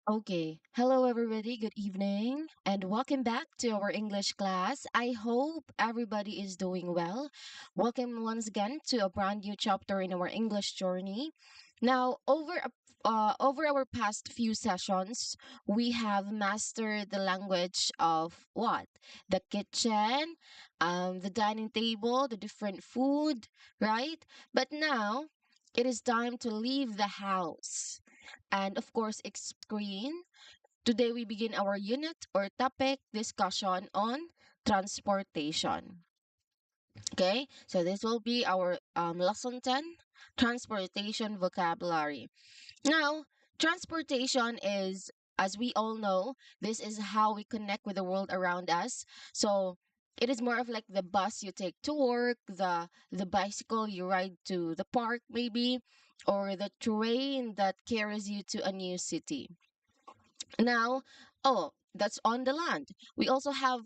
Okay. Hello, everybody. Good evening, and welcome back to our English class. I hope everybody is doing well. Welcome once again to a brand new chapter in our English journey. Now, over our past few sessions, we have mastered the language of what? The kitchen, the dining table, the different food, right? But now it is time to leave the house and of course screen. Today we begin our unit or topic discussion on transportation. Okay, so this will be our lesson 10, transportation vocabulary. Now, transportation is, as we all know, this is how we connect with the world around us. So it is more of like the bus you take to work, the bicycle you ride to the park maybe, or the train that carries you to a new city. Now, oh, that's on the land. We also have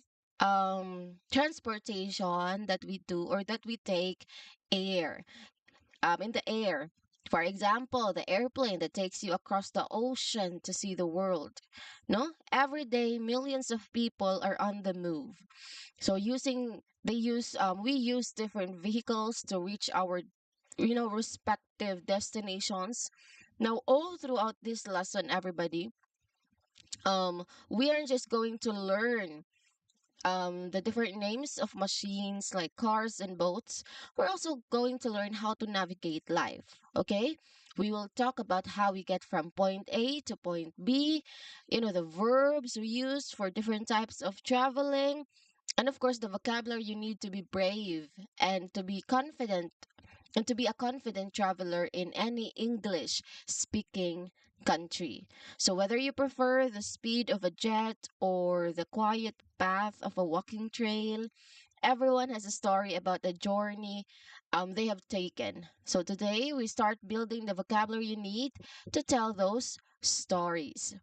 transportation that we do or that we take air in the air. For example, the airplane that takes you across the ocean to see the world. No, every day millions of people are on the move. So we use different vehicles to reach our respective destinations. Now, all throughout this lesson, everybody, we are just going to learn the different names of machines like cars and boats. We're also going to learn how to navigate life. Okay, we will talk about how we get from point A to point B, the verbs we use for different types of traveling, and of course the vocabulary you need to be brave and to be confident and to be a confident traveler in any English speaking country. So, whether you prefer the speed of a jet or the quiet path of a walking trail, everyone has a story about the journey they have taken. So, today we start building the vocabulary you need to tell those stories.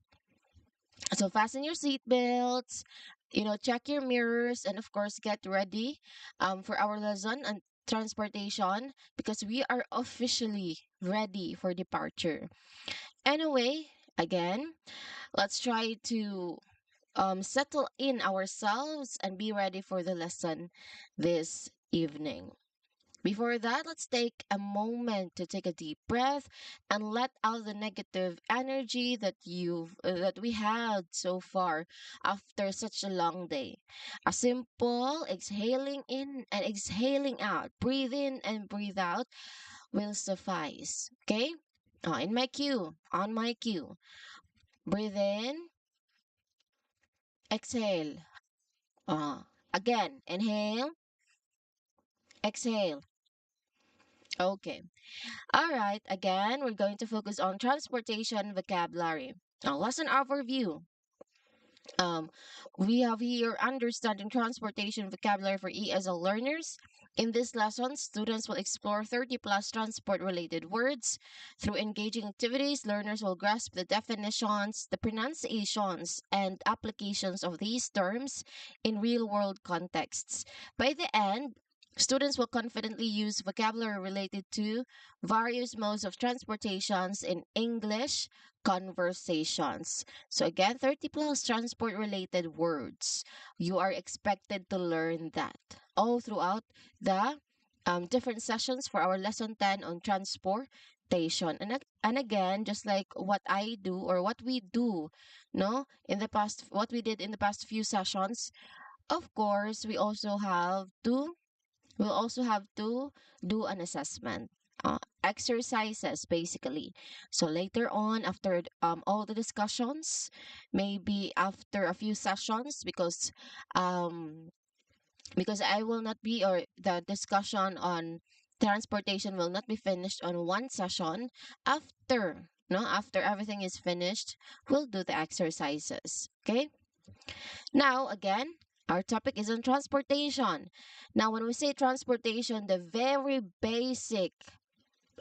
So, fasten your seatbelts, check your mirrors, and of course, get ready for our lesson on transportation because we are officially ready for departure. Anyway, again, let's try to settle in ourselves and be ready for the lesson this evening. Before that, let's take a moment to take a deep breath and let out the negative energy that we had so far after such a long day. A simple exhaling in and exhaling out, breathe in and breathe out will suffice. Okay? On my cue. Breathe in, exhale. Again, inhale, exhale. Okay. All right, again, we're going to focus on transportation vocabulary. Now, lesson overview. Um, we have here understanding transportation vocabulary for ESL learners. In this lesson, students will explore 30 plus transport related words. Through engaging activities, learners will grasp the definitions, the pronunciations, and applications of these terms in real world contexts. By the end, students will confidently use vocabulary related to various modes of transportations in English conversations. So again, 30 plus transport related words. You are expected to learn that all throughout the different sessions for our lesson 10 on transportation. And again, just like what I do or what we do, no, in the past, what we did in the past few sessions, of course, we'll also have to do an assessment. Exercises basically. So later on, after all the discussions, maybe after a few sessions, um because I will not be or the discussion on transportation will not be finished on one session. After no, after everything is finished, we'll do the exercises. Okay. Now, again, our topic is on transportation. Now, when we say transportation, the very basic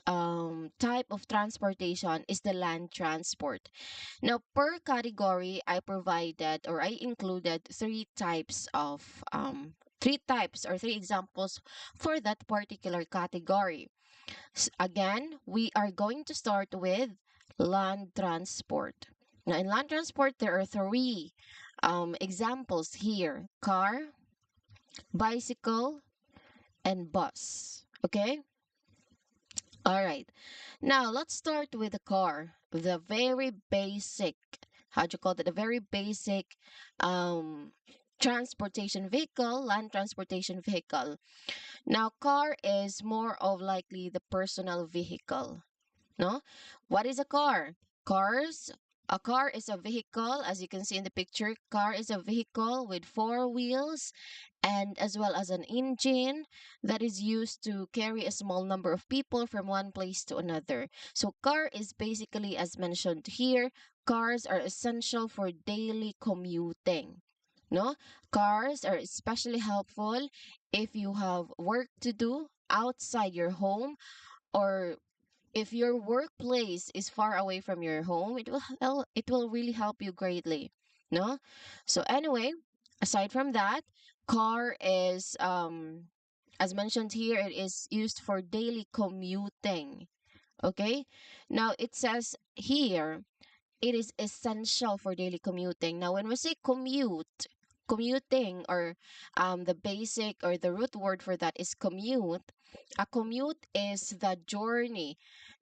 type of transportation is the land transport. Now, per category, I provided or I included three types or three examples for that particular category. Again, we are going to start with land transport. Now, in land transport, there are three examples here: car, bicycle, and bus. Okay? All right. Now, let's start with the car, the very basic, how do you call it? The very basic um, transportation vehicle, land transportation vehicle. Now, car is more of likely the personal vehicle. No? What is a car? Cars, a car is a vehicle, as you can see in the picture. Car is a vehicle with four wheels and as well as an engine that is used to carry a small number of people from one place to another. So, car is basically, as mentioned here, cars are essential for daily commuting. No, cars are especially helpful if you have work to do outside your home, or if your workplace is far away from your home, it will really help you greatly. No? So anyway, aside from that, car is as mentioned here, it is used for daily commuting. Okay? Now it says here it is essential for daily commuting. Now when we say commute, commuting, or the basic or the root word for that is commute. A commute is the journey,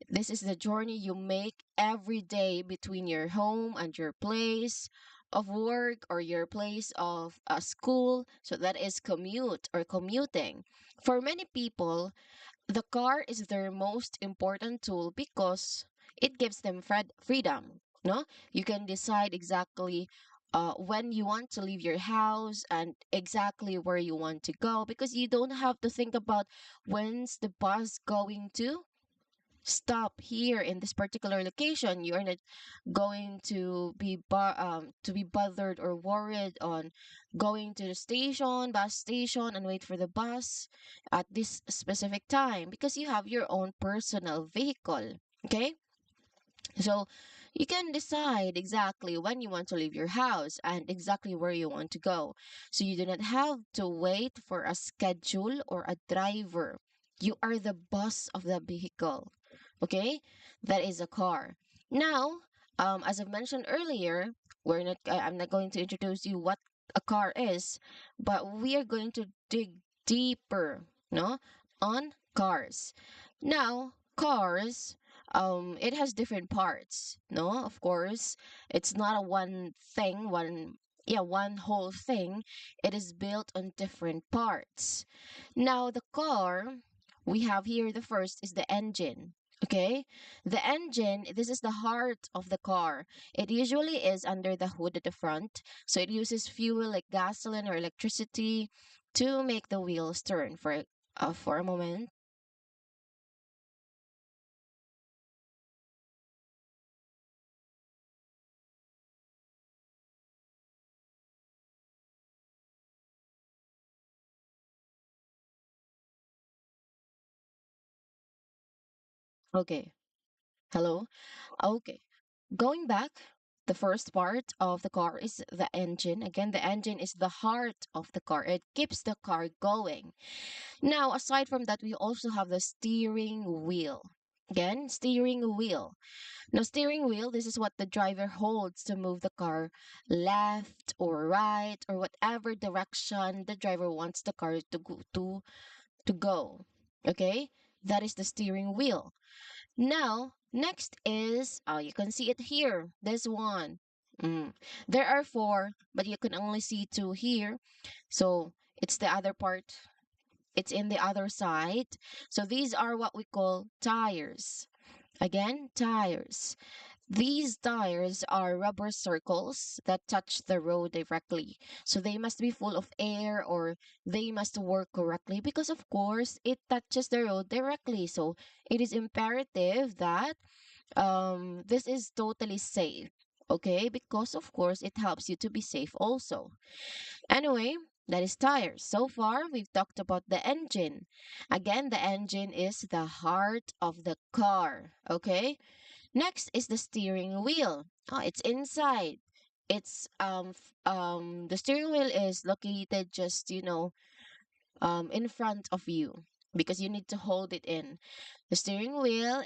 this is the journey you make every day between your home and your place of work or your place of school. So that is commute or commuting. For many people, the car is their most important tool because it gives them freedom. No, you can decide exactly when you want to leave your house and exactly where you want to go, because you don't have to think about when's the bus going to stop here in this particular location. You are not going to be to be bothered or worried on going to the station, bus station, and wait for the bus at this specific time, because you have your own personal vehicle. Okay, so you can decide exactly when you want to leave your house and exactly where you want to go. So you do not have to wait for a schedule or a driver. You are the boss of the vehicle. Okay? That is a car. Now, as I've mentioned earlier, I'm not going to introduce you what a car is, but we are going to dig deeper, no, on cars. Now, cars, it has different parts, no, of course it's not a one thing, one whole thing. It is built on different parts. Now the car, we have here, the first is the engine. Okay, the engine, this is the heart of the car. It usually is under the hood at the front, so it uses fuel like gasoline or electricity to make the wheels turn. For a moment. Okay, hello. Okay, going back, the first part of the car is the engine. Again, the engine is the heart of the car. It keeps the car going. Now, aside from that, we also have the steering wheel. Again, steering wheel. Now, steering wheel, this is what the driver holds to move the car left or right or whatever direction the driver wants the car to go. Okay? That is the steering wheel. Now, next is, you can see it here, this one. Mm. There are four, but you can only see two here. So it's the other part, it's in the other side. So these are what we call tires. Again, tires. These tires are rubber circles that touch the road directly. So they must be full of air, or they must work correctly, because of course it touches the road directly. So it is imperative that this is totally safe. Okay, because of course it helps you to be safe also. Anyway, that is tires. So far, we've talked about the engine. Again, the engine is the heart of the car. Okay. Next is the steering wheel. Oh, it's inside. It's the steering wheel is located just, in front of you, because you need to hold it in. The steering wheel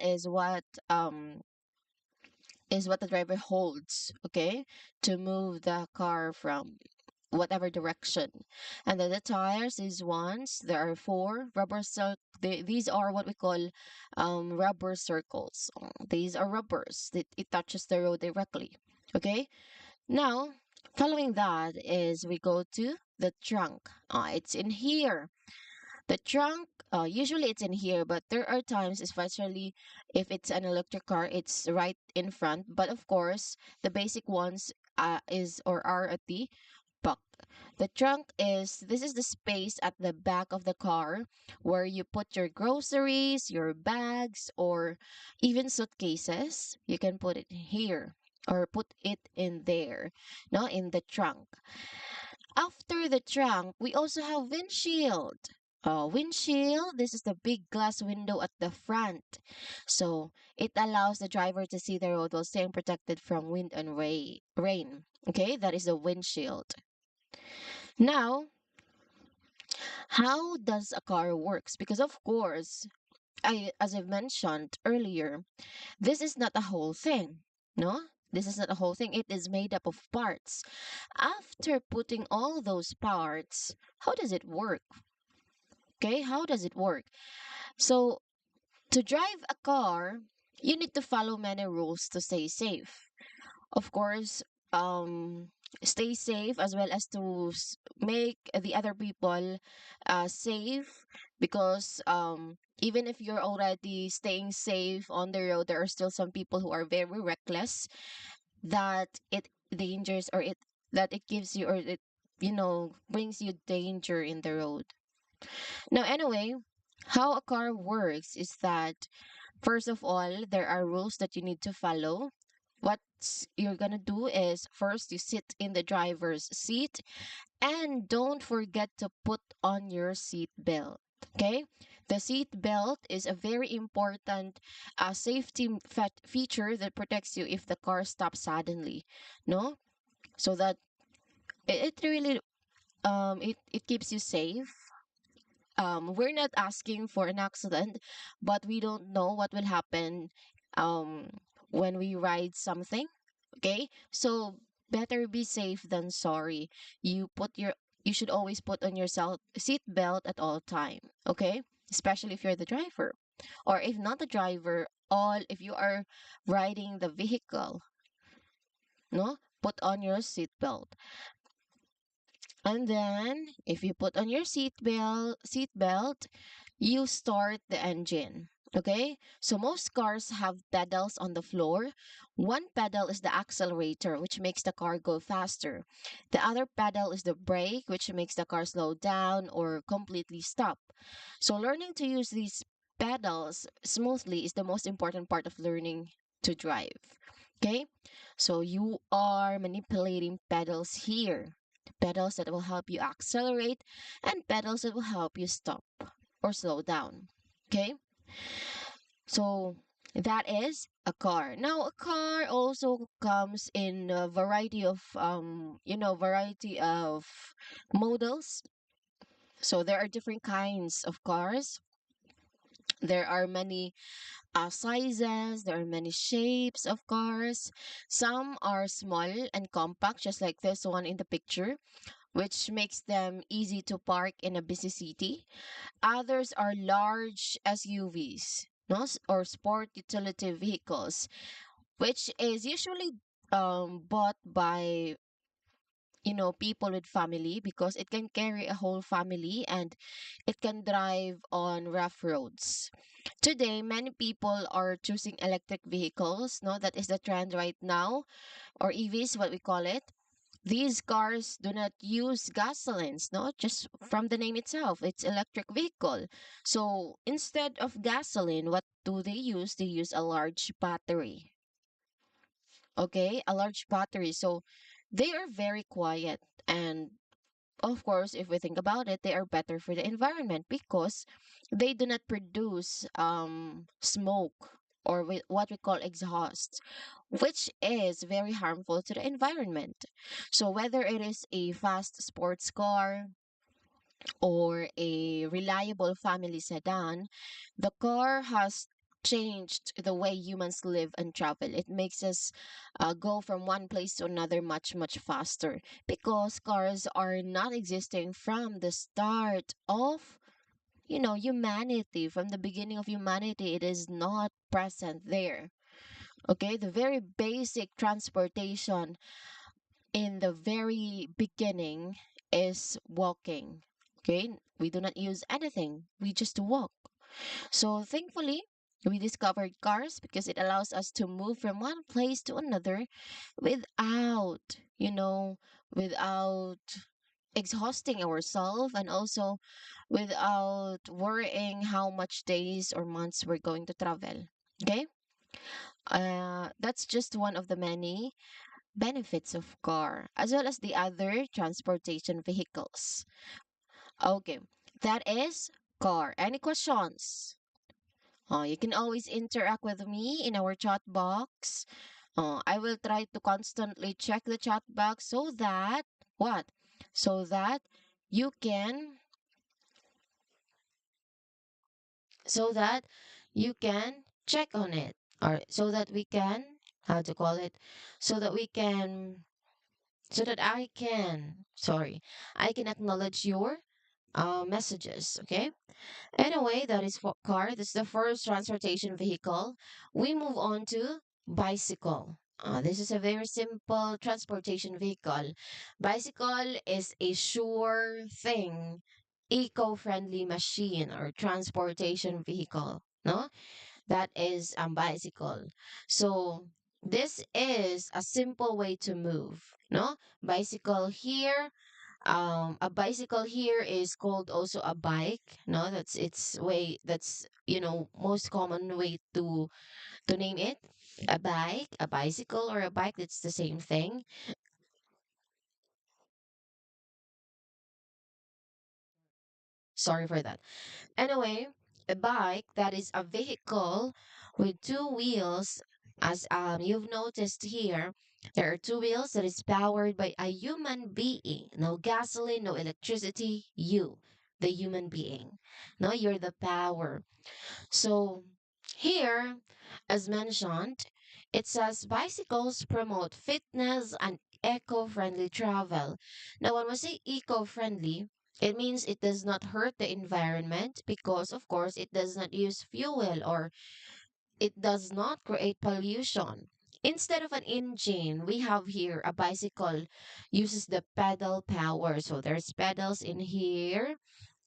is what the driver holds, okay, to move the car from whatever direction. And then the tires is ones. There are four rubber these are what we call rubber circles. These are rubbers. It touches the road directly. Okay. Now, following that is we go to the trunk. It's in here. The trunk, usually it's in here, but there are times, especially if it's an electric car, it's right in front. But of course, the basic ones is or are at the back. The trunk is this is the space at the back of the car where you put your groceries, your bags, or even suitcases. You can put it here or put it in there, no, in the trunk. After the trunk, we also have windshield. Windshield, this is the big glass window at the front. So it allows the driver to see the road while staying protected from wind and rain. Okay, that is the windshield. Now, how does a car works? Because of course, as I've mentioned earlier, this is not a whole thing. No? This is not a whole thing. It is made up of parts. After putting all those parts, how does it work? Okay, how does it work? So, to drive a car, you need to follow many rules to stay safe. Of course, um, stay safe as well as to make the other people safe because even if you're already staying safe on the road, there are still some people who are very reckless that it dangers or it that it gives you or it brings you danger in the road. Now, anyway, how a car works is that first of all, there are rules that you need to follow. What you're gonna do is first you sit in the driver's seat and don't forget to put on your seat belt. Okay? The seat belt is a very important safety feature that protects you if the car stops suddenly. No? So that it really it keeps you safe. We're not asking for an accident, but we don't know what will happen um when we ride something. Okay, so better be safe than sorry. You should always put on your seat belt at all time. Okay, especially if you're the driver, or if not the driver, all if you are riding the vehicle, no, put on your seat belt. And then, if you put on your seat belt, you start the engine. Okay? So most cars have pedals on the floor. One pedal is the accelerator, which makes the car go faster. The other pedal is the brake, which makes the car slow down or completely stop. So learning to use these pedals smoothly is the most important part of learning to drive. Okay? So you are manipulating pedals here. Pedals that will help you accelerate and pedals that will help you stop or slow down. Okay? So that is a car. Now a car also comes in a variety of models. So there are different kinds of cars. There are many sizes, there are many shapes of cars. Some are small and compact, just like this one in the picture, which makes them easy to park in a busy city. Others are large SUVs, no, or sport utility vehicles, which is usually bought by people with family because it can carry a whole family and it can drive on rough roads. Today, many people are choosing electric vehicles. No, that is the trend right now, or EVs, what we call it. These cars do not use gasolines, no, just from the name itself, it's electric vehicle. So instead of gasoline, what do they use? They use a large battery. Okay, a large battery. So they are very quiet. And of course, if we think about it, they are better for the environment because they do not produce smoke or what we call exhaust, which is very harmful to the environment. So whether it is a fast sports car or a reliable family sedan, the car has changed the way humans live and travel. It makes us go from one place to another much, much faster because cars are not existing from the start of, humanity. From the beginning of humanity, it is not present there. Okay, the very basic transportation in the very beginning is walking. Okay, we do not use anything, we just walk. So thankfully, we discovered cars because it allows us to move from one place to another without, without exhausting ourselves, and also without worrying how much days or months we're going to travel. Okay? That's just one of the many benefits of car, as well as the other transportation vehicles. Okay, that is car. Any questions? You can always interact with me in our chat box. I will try to constantly check the chat box so that what? So that you can so that you can check on it, or so that we can, how to call it, so that we can so that I can acknowledge your messages. Okay. Anyway, that is what car. That's the first transportation vehicle. We move on to bicycle. This is a very simple transportation vehicle. Bicycle is a sure thing, eco-friendly machine or transportation vehicle. No, that is a bicycle. So this is a simple way to move. No, bicycle here, a bicycle here is called also a bike. No, that's its way, that's most common way to name it. A bike, a bicycle, or a bike, that's the same thing. Sorry for that. Anyway, a bike, that is a vehicle with two wheels. As you've noticed here, there are two wheels that is powered by a human being. No gasoline, no electricity. You, the human being. No, you're the power. So here, as mentioned, it says bicycles promote fitness and eco-friendly travel. Now, when we say eco-friendly, it means it does not hurt the environment because, of course, it does not use fuel, or it does not create pollution. Instead of an engine, we have here a bicycle uses the pedal power. So there's pedals in here,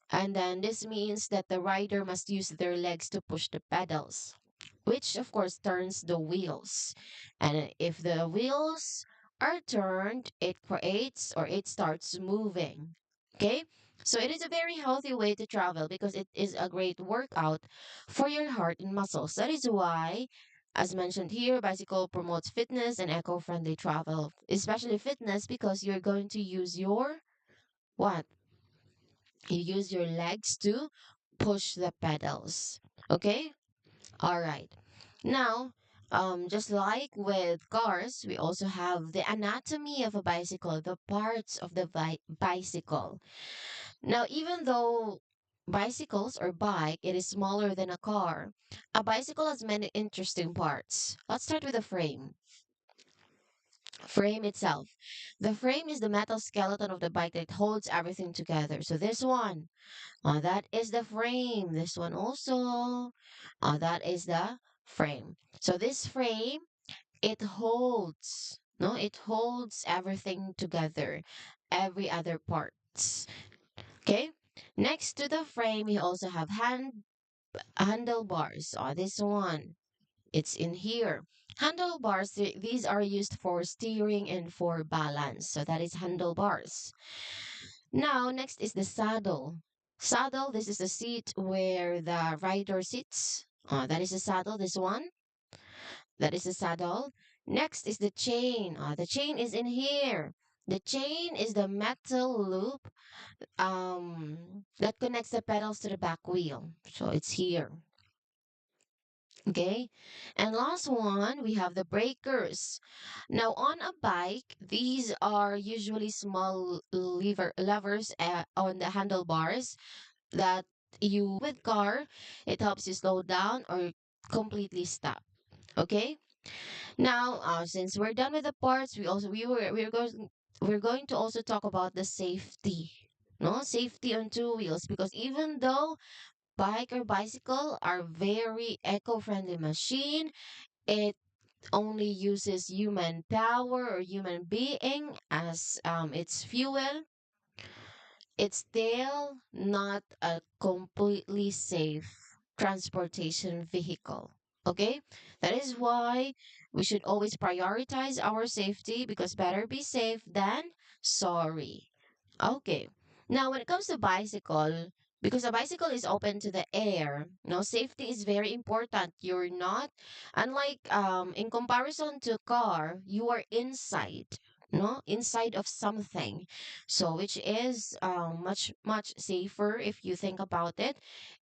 and then this means that the rider must use their legs to push the pedals, which of course turns the wheels. And if the wheels are turned, it creates, or it starts moving. Okay? So it is a very healthy way to travel because it is a great workout for your heart and muscles. That is why, as mentioned here, bicycle promotes fitness and eco-friendly travel, especially fitness because you're going to use your what? You use your legs to push the pedals. Okay? All right. Now, just like with cars, we also have the anatomy of a bicycle, the parts of the bicycle. Now, even though bicycles or bike, it is smaller than a car, a bicycle has many interesting parts. Let's start with the frame. Frame itself. The frame is the metal skeleton of the bike that holds everything together. So this one, that is the frame. This one also, that is the frame. So this frame, it holds, no, it holds everything together, every other parts. Okay. Next to the frame, you also have handlebars. This one, it's in here. Handlebars, these are used for steering and for balance. So that is handlebars. Now, next is the saddle. Saddle, this is the seat where the rider sits. That is the saddle, this one. That is the saddle. Next is the chain. The chain is in here. The chain is the metal loop that connects the pedals to the back wheel. So it's here. Okay. And last one, we have the breakers. Now, on a bike, these are usually small levers on the handlebars that you with car, it helps you slow down or completely stop. Okay. Now, since we're done with the parts, we're going to also talk about the safety. No safety on two wheels, because even though bike or bicycle are very eco-friendly machine, it only uses human power or human being as its fuel. It's still not a completely safe transportation vehicle. Okay? That is why we should always prioritize our safety, because better be safe than sorry. Okay. Now, when it comes to bicycle, because a bicycle is open to the air, no, safety is very important. You're not, unlike in comparison to car, you are inside, no, inside of something. So, which is much safer if you think about it.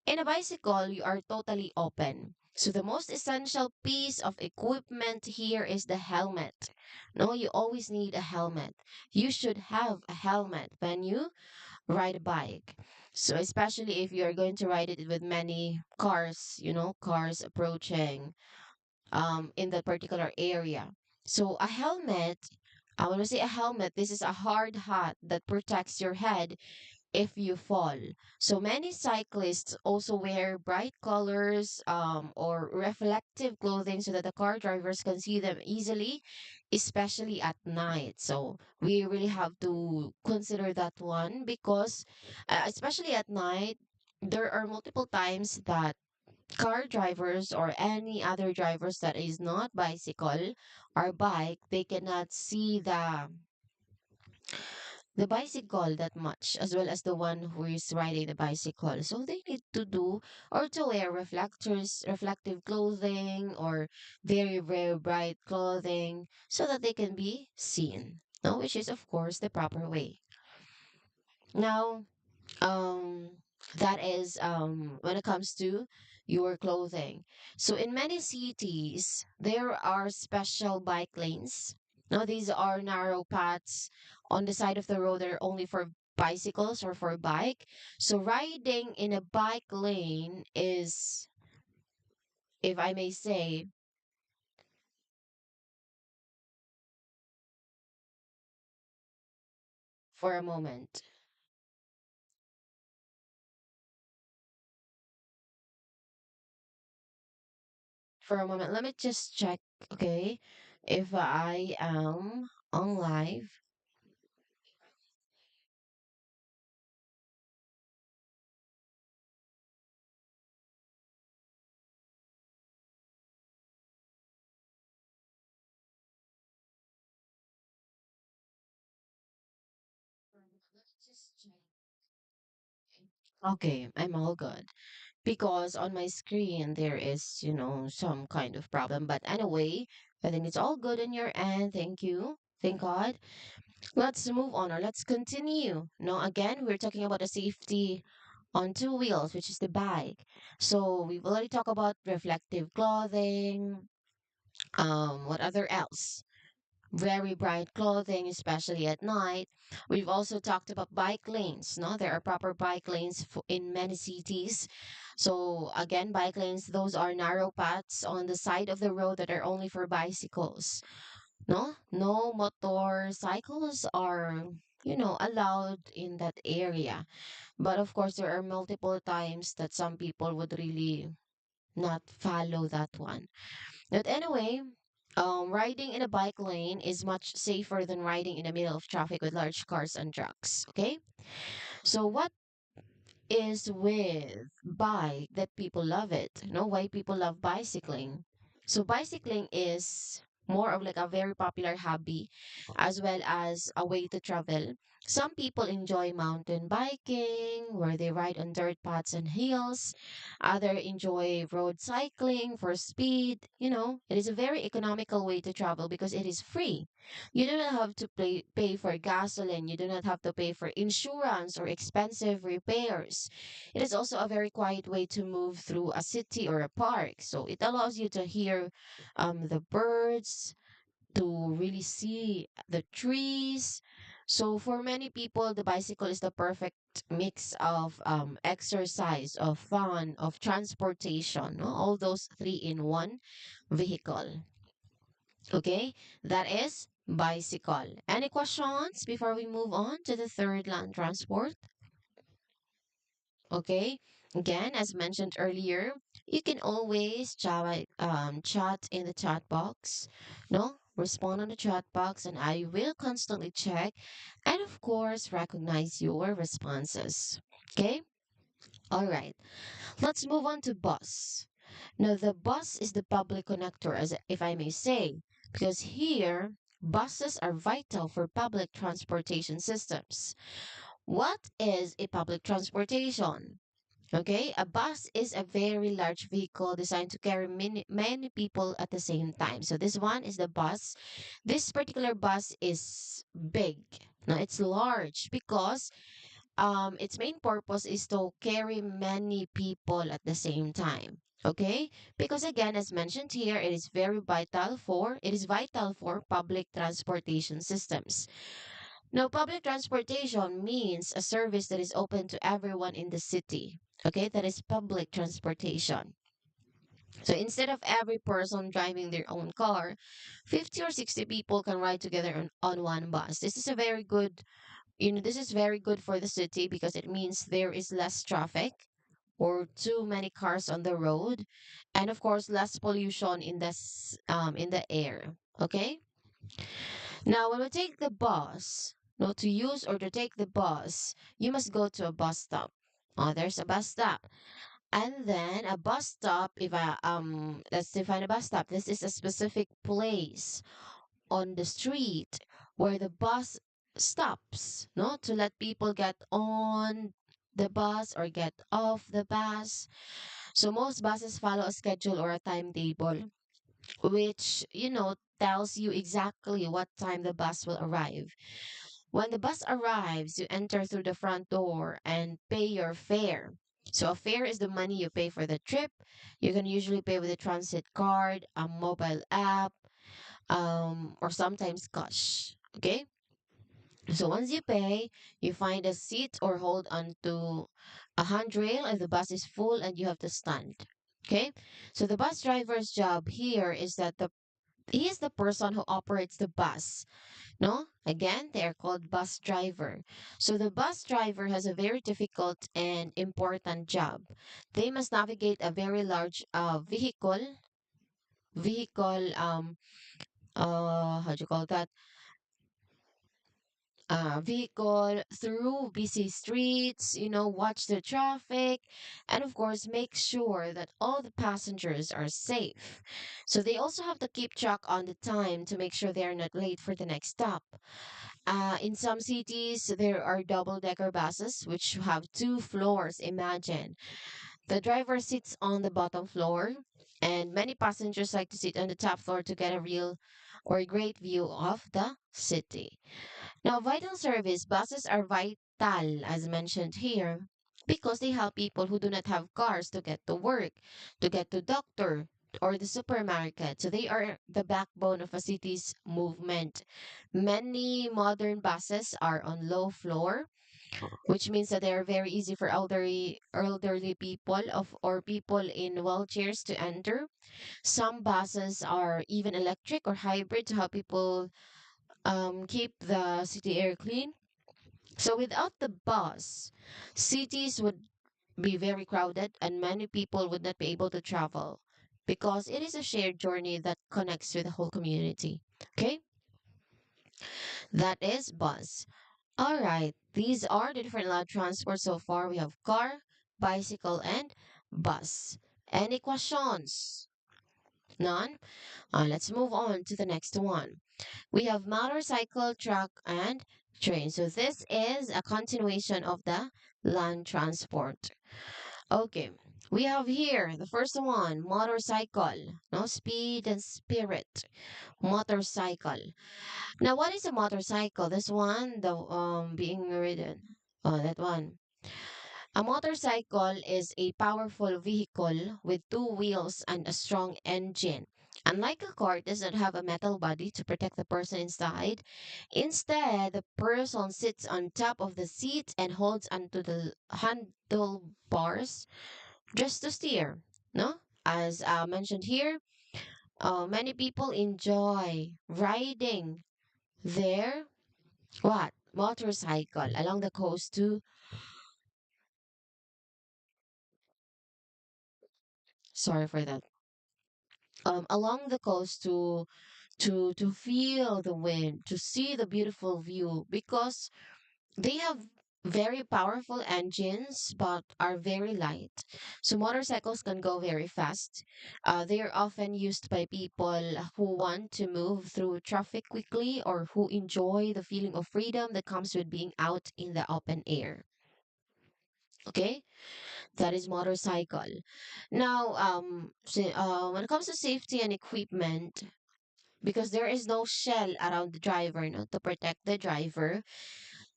In a bicycle, you are totally open. So the most essential piece of equipment here is the helmet. No, you always need a helmet. You should have a helmet when you ride a bike. So especially if you're going to ride it with many cars, cars approaching in that particular area. So a helmet, I want to say a helmet, this is a hard hat that protects your head if you fall. So many cyclists also wear bright colors or reflective clothing so that the car drivers can see them easily, especially at night. So we really have to consider that one, because especially at night, there are multiple times that car drivers or any other drivers that is not bicycle or bike, they cannot see the bicycle that much, as well as the one who is riding the bicycle. So they need to do or to wear reflectors, reflective clothing, or very, very bright clothing so that they can be seen. No, which is of course the proper way. Now, um that is when it comes to your clothing. So in many cities there are special bike lanes. Now these are narrow paths on the side of the road that are only for bicycles or for bike. So riding in a bike lane is, if I may say, for a moment, let me just check, okay, if I am on live. Let's just check. Okay, I'm all good. Because on my screen there is, some kind of problem. But anyway, I think it's all good on your end. Thank you. Thank God. Let's move on, or let's continue. No, again, we're talking about the safety on two wheels, which is the bike. So we've already talked about reflective clothing. What other else? Very bright clothing, especially at night. We've also talked about bike lanes. No, there are proper bike lanes in many cities. So again, bike lanes, those are narrow paths on the side of the road that are only for bicycles. No motorcycles are, allowed in that area. But of course, there are multiple times that some people would really not follow that one. But anyway, riding in a bike lane is much safer than riding in the middle of traffic with large cars and trucks. Okay? So, what is with bike that people love it? Why people love bicycling? So, bicycling is more of like a very popular hobby as well as a way to travel. Some people enjoy mountain biking where they ride on dirt paths and hills. Others enjoy road cycling for speed. It is a very economical way to travel because it is free. You do not have to pay for gasoline. You do not have to pay for insurance or expensive repairs. It is also a very quiet way to move through a city or a park. So it allows you to hear the birds, to really see the trees, So for many people, the bicycle is the perfect mix of exercise, of fun, of transportation, no? All those three in one vehicle. Okay, that is bicycle. Any questions before we move on to the third land transport? Okay, again, as mentioned earlier, you can always chat in the chat box. No, respond on the chat box, and I will constantly check and, of course, recognize your responses. Okay, all right, let's move on to bus. Now, the bus is the public connector, as if I may say, because here buses are vital for public transportation systems. What is a public transportation? Okay, a bus is a very large vehicle designed to carry many people at the same time. So this one is the bus. This particular bus is big. Now it's large because its main purpose is to carry many people at the same time. Okay, because again, as mentioned here, it is vital for public transportation systems. Now, public transportation means a service that is open to everyone in the city. Okay, that is public transportation. So instead of every person driving their own car, 50 or 60 people can ride together on one bus. This is a very good, this is very good for the city because it means there is less traffic or too many cars on the road, and of course less pollution in the air. Okay? Now, when we take the bus, no, to use or to take the bus, you must go to a bus stop. Oh, there's a bus stop. And then a bus stop, if I let's define a bus stop. This is a specific place on the street where the bus stops, no, to let people get on the bus or get off the bus. So most buses follow a schedule or a timetable, which, tells you exactly what time the bus will arrive. When the bus arrives, you enter through the front door and pay your fare. So a fare is the money you pay for the trip. You can usually pay with a transit card, a mobile app, or sometimes cash. Okay? So once you pay, you find a seat or hold onto a handrail if the bus is full and you have to stand. Okay? So the bus driver's job here is that he is the person who operates the bus. No? Again, they are called bus driver. So the bus driver has a very difficult and important job. They must navigate a very large vehicle how do you call that? Vehicle through busy streets, watch the traffic, and of course, make sure that all the passengers are safe. So they also have to keep track on the time to make sure they are not late for the next stop. In some cities, there are double-decker buses which have two floors. Imagine the driver sits on the bottom floor, and many passengers like to sit on the top floor to get a real or a great view of the city. Now, vital service buses are vital, as mentioned here, because they help people who do not have cars to get to work, to get to doctor, or the supermarket. So they are the backbone of a city's movement. Many modern buses are on low floor, which means that they are very easy for elderly people or people in wheelchairs to enter. Some buses are even electric or hybrid to help people keep the city air clean. So without the bus, cities would be very crowded and many people would not be able to travel because it is a shared journey that connects with the whole community. Okay, that is bus. All right, these are the different loud transport so far. We have car, bicycle, and bus. Any questions? None? Let's move on to the next one. We have motorcycle, truck, and train. So this is a continuation of the land transport. Okay, we have here the first one, motorcycle. No, speed and spirit. Motorcycle. Now, what is a motorcycle? This one, the being ridden. Oh, that one. A motorcycle is a powerful vehicle with two wheels and a strong engine. Unlike a car, it doesn't have a metal body to protect the person inside. Instead, the person sits on top of the seat and holds onto the handlebars just to steer. No? As mentioned here, many people enjoy riding their what? Motorcycle along the coast to sorry for that. Along the coast to feel the wind, to see the beautiful view because they have very powerful engines but are very light. So motorcycles can go very fast. They are often used by people who want to move through traffic quickly or who enjoy the feeling of freedom that comes with being out in the open air. Okay, that is motorcycle. Now, when it comes to safety and equipment, because there is no shell around the driver, no, to protect the driver,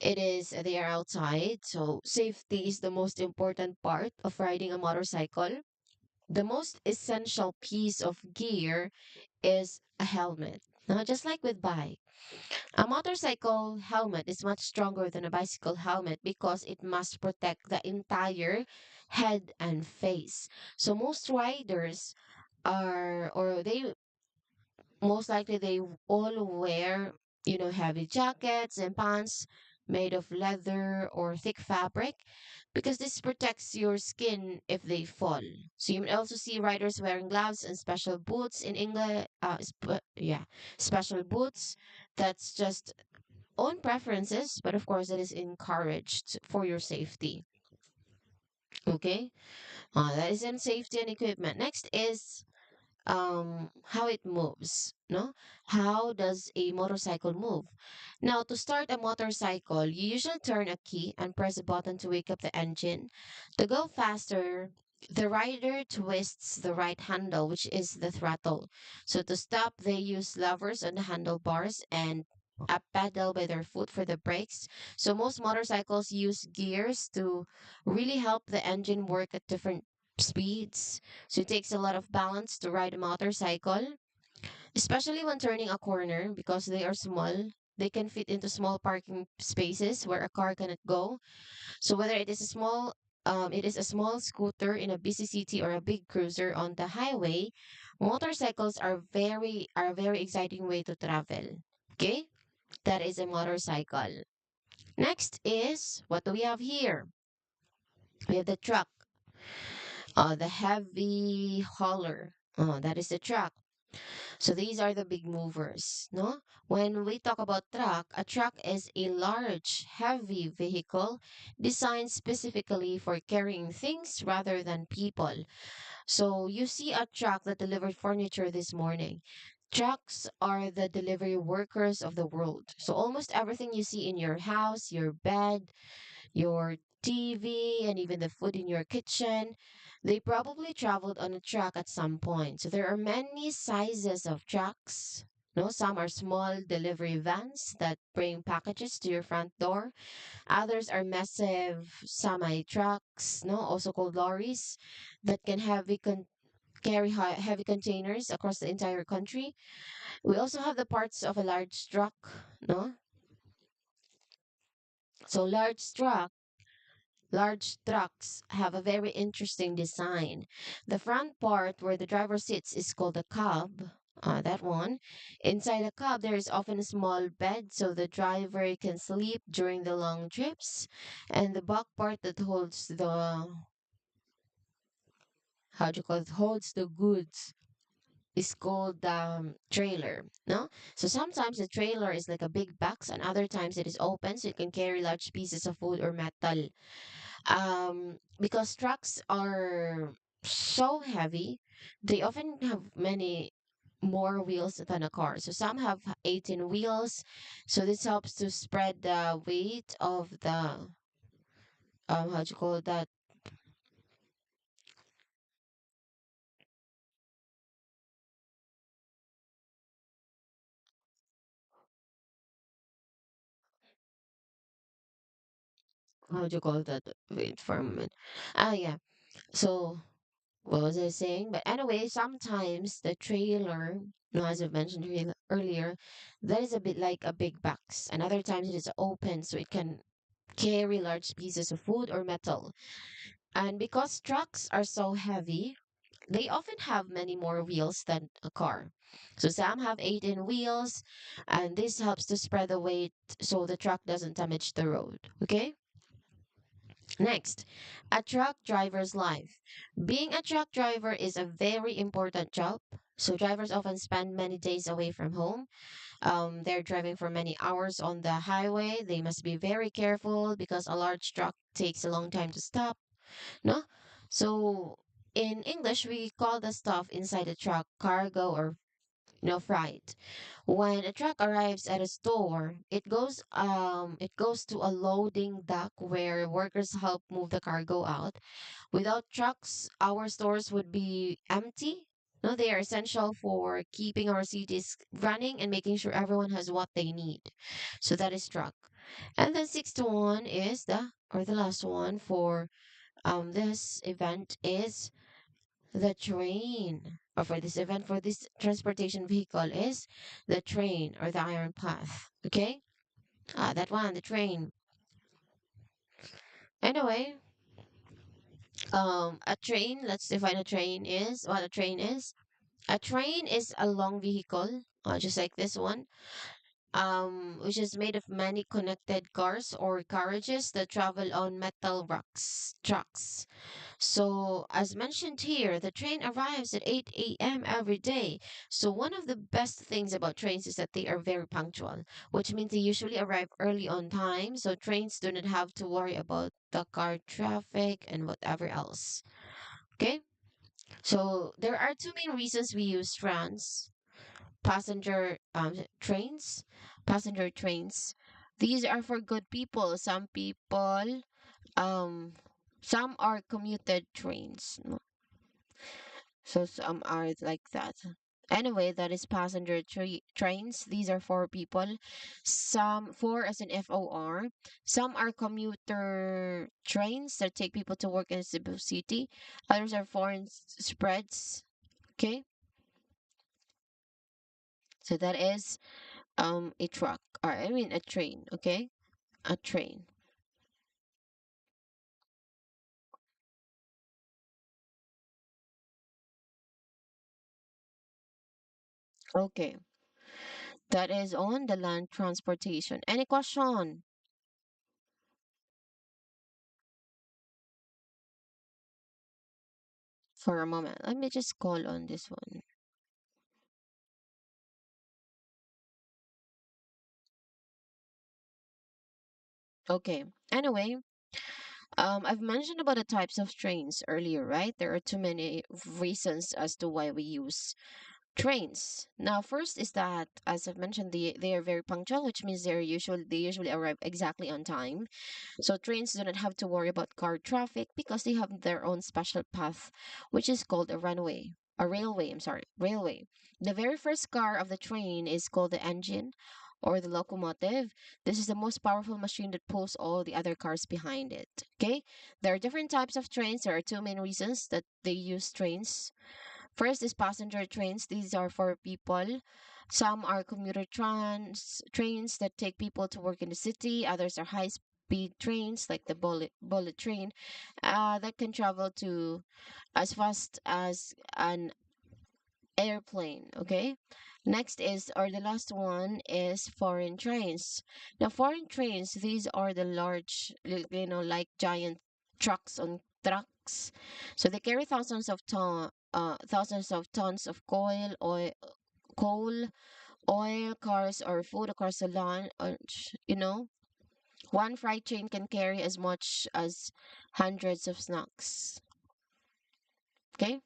it is they are outside, so safety is the most important part of riding a motorcycle. The most essential piece of gear is a helmet. Now, just like with bike, a motorcycle helmet is much stronger than a bicycle helmet because it must protect the entire head and face. So most riders are, or they most likely they all wear, heavy jackets and pants made of leather or thick fabric because this protects your skin if they fall. So you may also see riders wearing gloves and special boots in England. Yeah, special boots. That's just own preferences, but of course it is encouraged for your safety. Okay, that is in safety and equipment. Next is how it moves, no, how does a motorcycle move? Now, to start a motorcycle, you usually turn a key and press a button to wake up the engine. To go faster, the rider twists the right handle, which is the throttle. So to stop, they use levers on the handlebars and a pedal by their foot for the brakes. So most motorcycles use gears to really help the engine work at different speeds. So it takes a lot of balance to ride a motorcycle, especially when turning a corner because they are small. They can fit into small parking spaces where a car cannot go. So whether it is a small scooter in a busy city or a big cruiser on the highway, motorcycles are a very exciting way to travel. Okay, that is a motorcycle. Next is what do we have here? We have the truck, the heavy hauler. That is the truck. So these are the big movers, no? When we talk about truck, a truck is a large, heavy vehicle designed specifically for carrying things rather than people. So you see a truck that delivered furniture this morning. Trucks are the delivery workers of the world. So almost everything you see in your house, your bed, your TV, and even the food in your kitchen. They probably traveled on a truck at some point. So there are many sizes of trucks. No, some are small delivery vans that bring packages to your front door. Others are massive semi trucks, no, also called lorries, that can carry heavy containers across the entire country. We also have the parts of a large truck, no. So large trucks have a very interesting design. The front part where the driver sits is called a cab. That one. Inside the cab, there is often a small bed so the driver can sleep during the long trips. And the back part that holds how do you call it, holds the goods is called trailer. No? So sometimes the trailer is like a big box and other times it is open so it can carry large pieces of wood or metal. Because trucks are so heavy, they often have many more wheels than a car. So some have 18 wheels. So this helps to spread the weight of the how do you call that? How do you call that? Wait for a moment. Ah, yeah. So what was I saying? But anyway, sometimes the trailer, as I mentioned earlier, that is a bit like a big box. And other times it is open, so it can carry large pieces of wood or metal. And because trucks are so heavy, they often have many more wheels than a car. So some have 18 wheels, and this helps to spread the weight so the truck doesn't damage the road. Okay? Next, a truck driver's life. Being a truck driver is a very important job. So drivers often spend many days away from home. They're driving for many hours on the highway. They must be very careful because a large truck takes a long time to stop. No? So in English, we call the stuff inside the truck cargo or freight. When a truck arrives at a store, it goes to a loading dock where workers help move the cargo out. Without trucks, our stores would be empty. No, they are essential for keeping our cities running and making sure everyone has what they need. So that is truck. And then sixth one is the last one for this event is the train. Or for this event, for this transportation vehicle is the train or the iron path. Okay? That one, the train. Anyway, a train, let's define a train is what a train is. A train is a long vehicle, just like this one, which is made of many connected cars or carriages that travel on metal trucks. So, as mentioned here, the train arrives at 8 a.m. every day. So, one of the best things about trains is that they are very punctual, which means they usually arrive early on time. So, trains do not have to worry about the car traffic and whatever else. Okay? So, there are two main reasons we use passenger trains, passenger trains. These are for good people. Um, some are commuted trains. So some are like that. Anyway, that is passenger trains. These are for people. Some for as in FOR. Some are commuter trains that take people to work in Cebu City. Others are foreign spreads. Okay, so that is a truck or I mean a train. Okay, a train. Okay, that is on the land transportation. Any question for a moment? Let me just call on this one. Okay. Anyway, I've mentioned about the types of trains earlier, right? There are too many reasons as to why we use trains. Now, first is that, as I've mentioned, they are very punctual, which means they usually arrive exactly on time. So trains do not have to worry about car traffic because they have their own special path, which is called a runway. A railway, I'm sorry, railway. The very first car of the train is called the engine or the locomotive. This is the most powerful machine that pulls all the other cars behind it. Okay? There are different types of trains. There are two main reasons that they use trains. First is passenger trains. These are for people. Some are commuter trains that take people to work in the city. Others are high speed trains like the bullet train that can travel to as fast as an airplane. Okay. Next is, or the last one is foreign trains. Now, foreign trains, these are the large, like giant trucks. So they carry thousands of tons of coal, oil, cars, or food across the land. One freight train can carry as much as hundreds of snacks. Okay,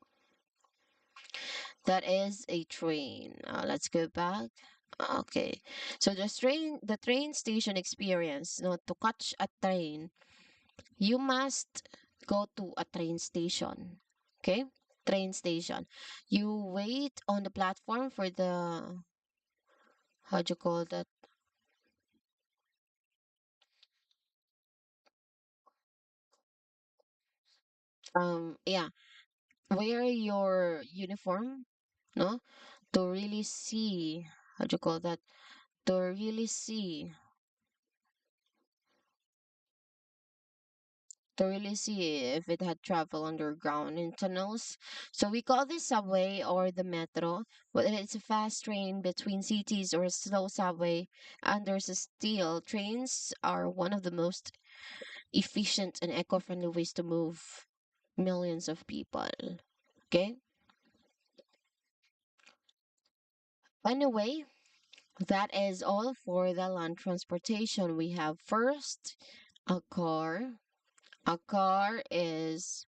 that is a train. Let's go back. Okay, so the train station experience. To catch a train, you must go to a train station. Okay, train station. You wait on the platform for the how do you call that? Yeah, wear your uniform, no, to really see, how do you call that? To really see, to really see if it had traveled underground in tunnels. So we call this subway or the metro, whether it's a fast train between cities or a slow subway under the steel. Trains are one of the most efficient and eco-friendly ways to move millions of people. Okay. Anyway, that is all for the land transportation. We have first a car. A car is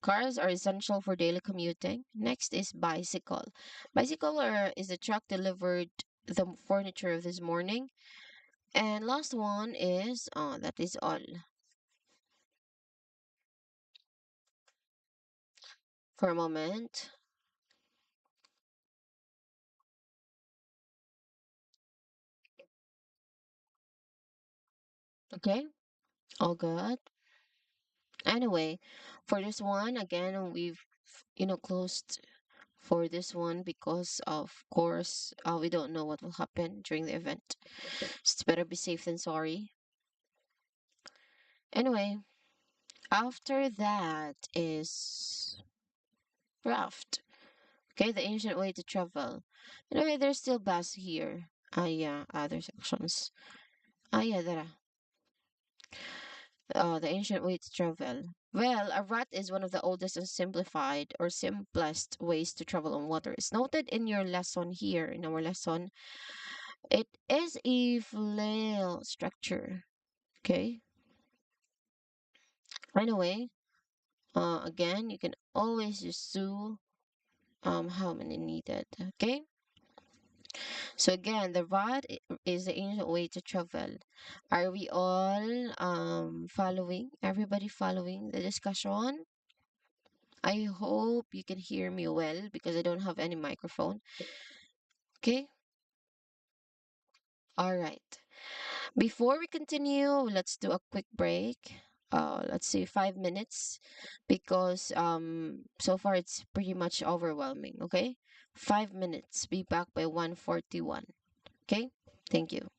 Cars are essential for daily commuting. Next is bicycle. Bicycle is a truck delivered the furniture of this morning. And last one is that is all for a moment. Okay, all good. Anyway, for this one again, we've closed for this one because of course we don't know what will happen during the event. So it's better be safe than sorry. Anyway, after that is raft. Okay, the ancient way to travel. Anyway, there's still bus here. Ah, yeah, other sections. Ah, yeah, there. The ancient way to travel. Well, a rat is one of the oldest and simplified or simplest ways to travel on water. It's noted in your lesson here, in our lesson. It is a flail structure. Okay. Anyway, again, you can always just do how many needed. Okay. So again, the is the ancient way to travel. Are we all following? Everybody following the discussion? I hope you can hear me well because I don't have any microphone. Okay? All right. Before we continue, let's do a quick break. Let's say 5 minutes because so far it's pretty much overwhelming, okay? 5 minutes. Be back by 1:41. Okay? Thank you.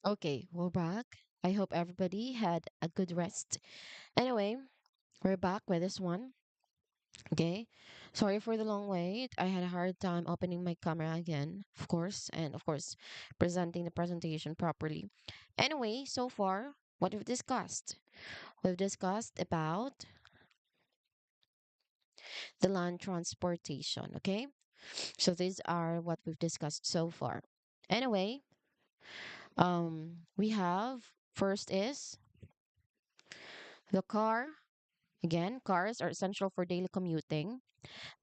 Okay, we're back. I hope everybody had a good rest. Anyway, we're back with this one. Okay. Sorry for the long wait. I had a hard time opening my camera again, of course, and of course, presenting the presentation properly. Anyway, so far, what we've discussed. We've discussed about the land transportation, okay? So these are what we've discussed so far. Anyway, we have first is the car. Again, cars are essential for daily commuting.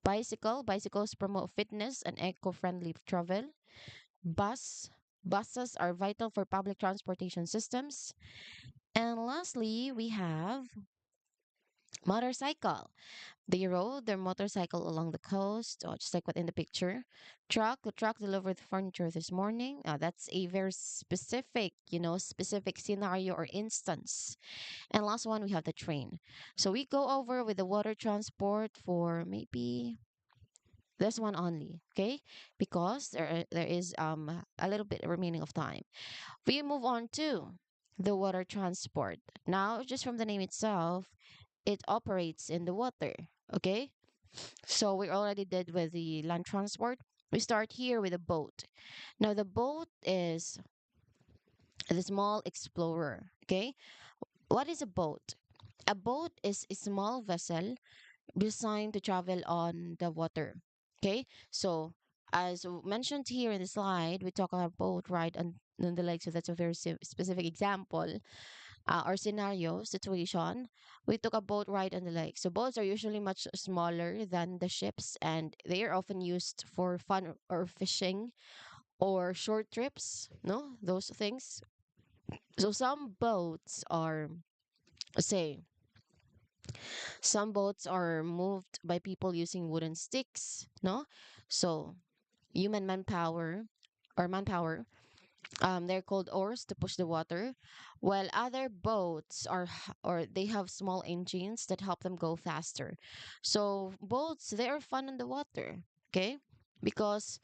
Bicycles promote fitness and eco-friendly travel. Buses are vital for public transportation systems. And lastly, we have motorcycle. They rode their motorcycle along the coast, just like what in the picture. The truck delivered the furniture this morning. That's a very specific, specific scenario or instance. And last one, we have the train. So we go over with the water transport for maybe this one only, okay? Because there is a little bit remaining of time. We move on to the water transport. Now, just from the name itself, it operates in the water, okay? So we already did with the land transport. We start here with a boat. Now, the boat is the small explorer, okay? What is a boat? A boat is a small vessel designed to travel on the water. Okay, so as mentioned here in the slide, we talk about boat ride on the lake. So that's a very specific example or scenario situation. We took a boat ride on the lake. So boats are usually much smaller than the ships, and they are often used for fun or fishing or short trips. No, those things. So say, some boats are moved by people using wooden sticks, no? So human manpower, they're called oars to push the water, while other boats or they have small engines that help them go faster. So boats, they are fun in the water, okay? Because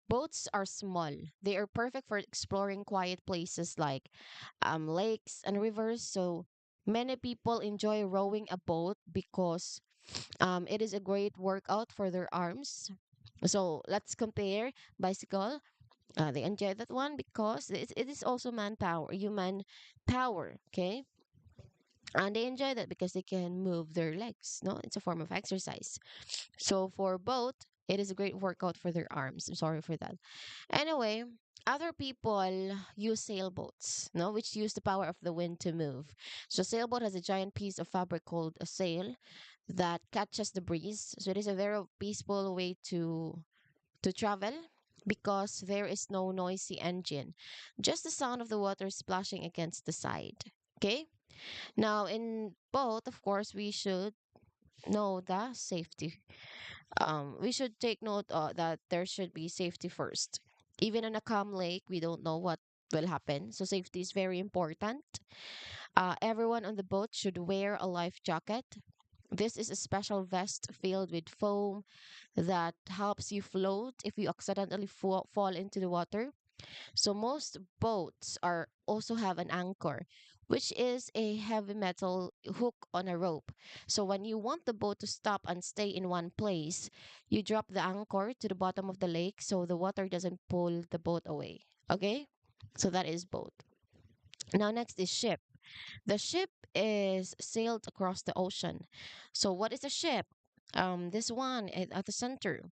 boats are small. They are perfect for exploring quiet places like lakes and rivers. So many people enjoy rowing a boat because it is a great workout for their arms. So let's compare bicycle. They enjoy that one because it is also manpower, human power. Okay, and they enjoy that because they can move their legs. No, it's a form of exercise. So for both, it is a great workout for their arms. I'm sorry for that. Anyway, other people use sailboats, no, which use the power of the wind to move. So sailboat has a giant piece of fabric called a sail that catches the breeze. So it is a very peaceful way to travel because there is no noisy engine, just the sound of the water splashing against the side. Okay. Now in both, of course, we should know the safety. We should take note that there should be safety first. Even in a calm lake, we don't know what will happen. So safety is very important. Everyone on the boat should wear a life jacket. This is a special vest filled with foam that helps you float if you accidentally fall into the water. So most boats are also have an anchor, which is a heavy metal hook on a rope. So when you want the boat to stop and stay in one place, you drop the anchor to the bottom of the lake so the water doesn't pull the boat away. Okay? So that is boat. Now next is ship. The ship is sailed across the ocean. So what is a ship? This one at the center.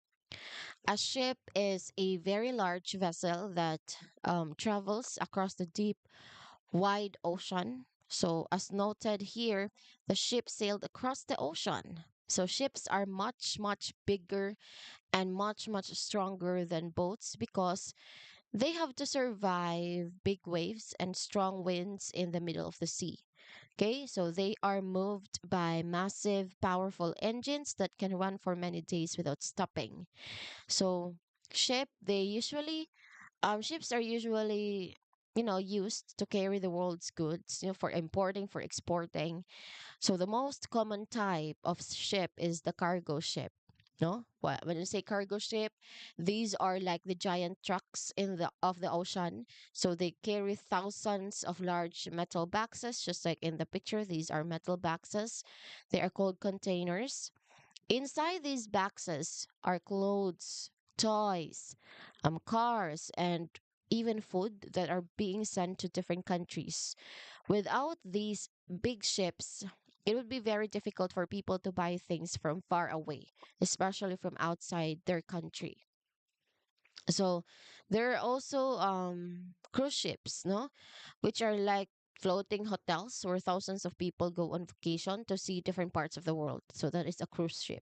A ship is a very large vessel that travels across the deep, wide ocean. So, as noted here, the ship sailed across the ocean. So, ships are much, much bigger and much, much stronger than boats because they have to survive big waves and strong winds in the middle of the sea. Okay, so they are moved by massive, powerful engines that can run for many days without stopping. So ships are usually, used to carry the world's goods, for importing, for exporting. So the most common type of ship is the cargo ship. No, when you say cargo ship, these are like the giant trucks in the of the ocean. So they carry thousands of large metal boxes, just like in the picture. These are metal boxes. They are called containers. Inside these boxes are clothes, toys, cars, and even food that are being sent to different countries. Without these big ships, it would be very difficult for people to buy things from far away, especially from outside their country. So there are also cruise ships, no, which are like floating hotels where thousands of people go on vacation to see different parts of the world. So that is a cruise ship.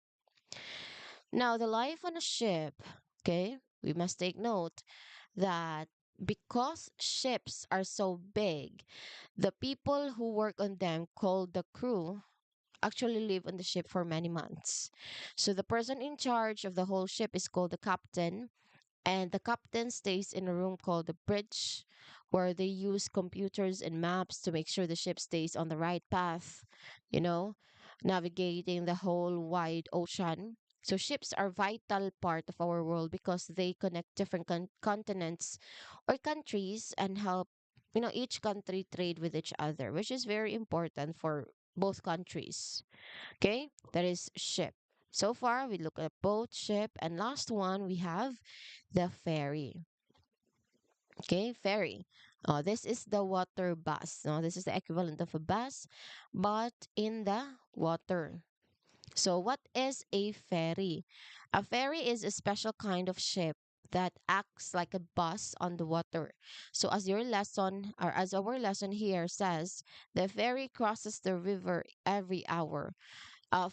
Now, the life on a ship, okay, we must take note that because ships are so big, the people who work on them, called the crew, actually live on the ship for many months. So the person in charge of the whole ship is called the captain, and the captain stays in a room called the bridge, where they use computers and maps to make sure the ship stays on the right path, you know, navigating the whole wide ocean. So ships are vital part of our world because they connect different continents or countries and help, each country trade with each other, which is very important for both countries. Okay, that is ship. So far, we look at boat, ship, and last one we have the ferry. Okay, ferry. This is the water bus. No, this is the equivalent of a bus, but in the water. So, what is a ferry? A ferry is a special kind of ship that acts like a bus on the water. So, as your lesson, or as our lesson here says, the ferry crosses the river every hour.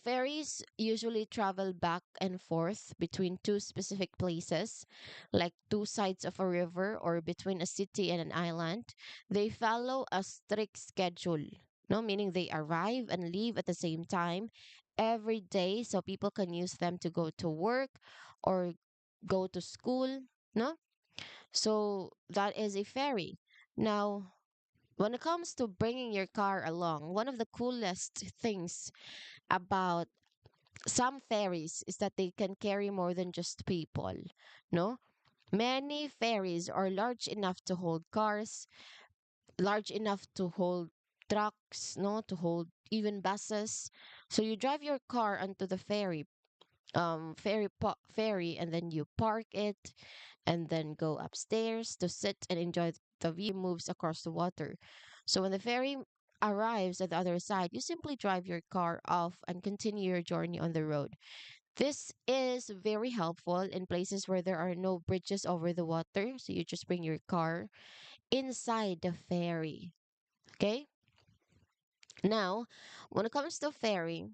Ferries usually travel back and forth between two specific places, like two sides of a river or between a city and an island. They follow a strict schedule, no, meaning they arrive and leave at the same time every day, so people can use them to go to work or go to school. No, so that is a ferry. Now, when it comes to bringing your car along, one of the coolest things about some ferries is that they can carry more than just people. No, many ferries are large enough to hold cars, large enough to hold trucks, no, to hold even buses. So you drive your car onto the ferry, and then you park it and then go upstairs to sit and enjoy the view moves across the water. So when the ferry arrives at the other side, you simply drive your car off and continue your journey on the road. This is very helpful in places where there are no bridges over the water. So you just bring your car inside the ferry. Okay? Now, when it comes to ferry,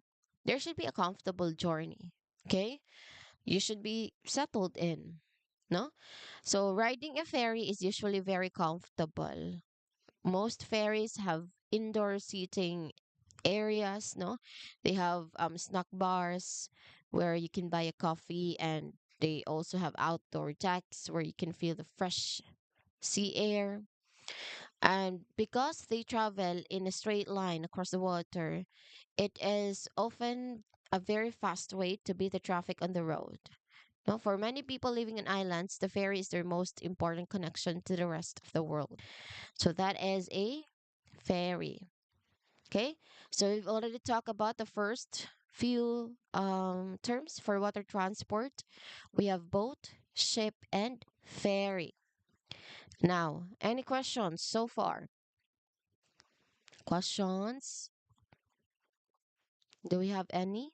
there should be a comfortable journey. Okay? You should be settled in. No? So riding a ferry is usually very comfortable. Most ferries have indoor seating areas, no? They have snack bars where you can buy a coffee, and they also have outdoor decks where you can feel the fresh sea air. And because they travel in a straight line across the water, it is often a very fast way to beat the traffic on the road. No, for many people living in islands, the ferry is their most important connection to the rest of the world. So that is a ferry. Okay, so we've already talked about the first few terms for water transport. We have boat, ship, and ferry. Now, any questions so far? Questions? Do we have any?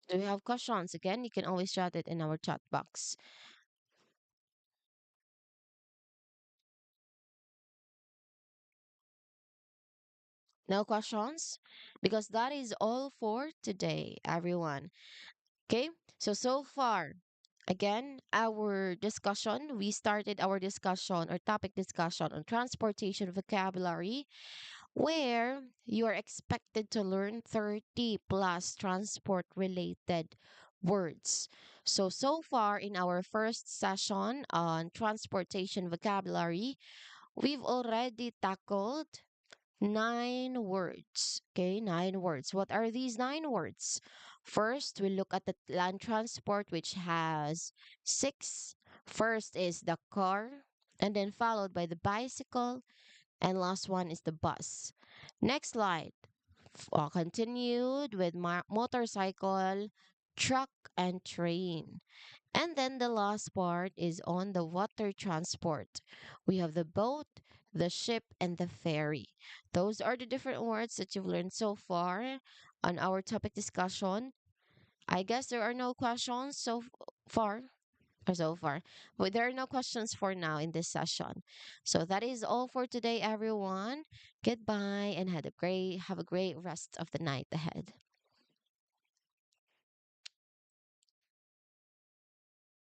Do we have questions? Again, you can always chat it in our chat box. No questions? Because that is all for today, everyone. Okay, so far, again, our discussion, we started our discussion or topic discussion on transportation vocabulary, where you are expected to learn 30 plus transport related words. So far in our first session on transportation vocabulary, we've already tackled nine words. Okay, nine words. What are these nine words? First, we look at the land transport, which has six. First is the car, and then followed by the bicycle, and last one is the bus. Next slide. Continued with motorcycle, truck, and train. And then the last part is on the water transport. We have the boat, the ship, and the ferry. Those are the different words that you've learned so far on our topic discussion. I guess there are no questions far or so far. But there are no questions for now in this session. So that is all for today, everyone. Goodbye and have a great rest of the night ahead.